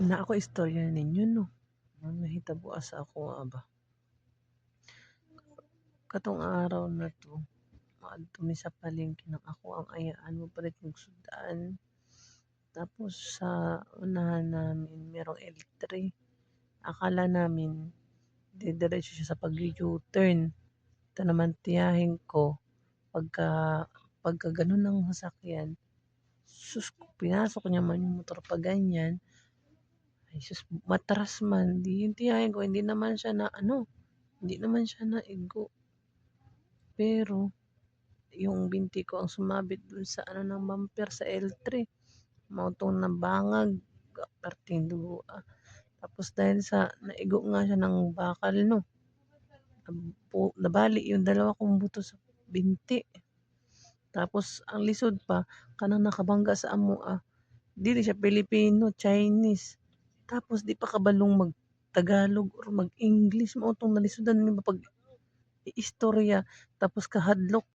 Na ako istorya ninyo no. Nahitabo sa ako ba. Katong araw na to, maadto mi sa palengke ng ako ang ayaan mo palit kong sudan. Tapos sa unahan namin merong L3. Akala namin didiretso siya sa pag-U-turn. Ito naman tiyahin ko pagka ganun ng sasakyan. Sus, pinasok niya man yung motor pa ganyan. Ay sus, matras man. Di yung tiyahin ko, hindi naman siya naigo. Pero, yung binti ko ang sumabit dun sa ng bumper sa L3. Mautong nabangag. Perting dugo. Tapos dahil sa naigo nga siya ng bakal no. Nabali yung dalawa kong buto sa binti. Tapos ang lisod pa, kanang nakabangga sa amo dili siya Pilipino, Chinese. Tapos di pa kabalong mag-Tagalog or mag-English. Mautong nalisudan ni pag iistorya. Tapos kahadlok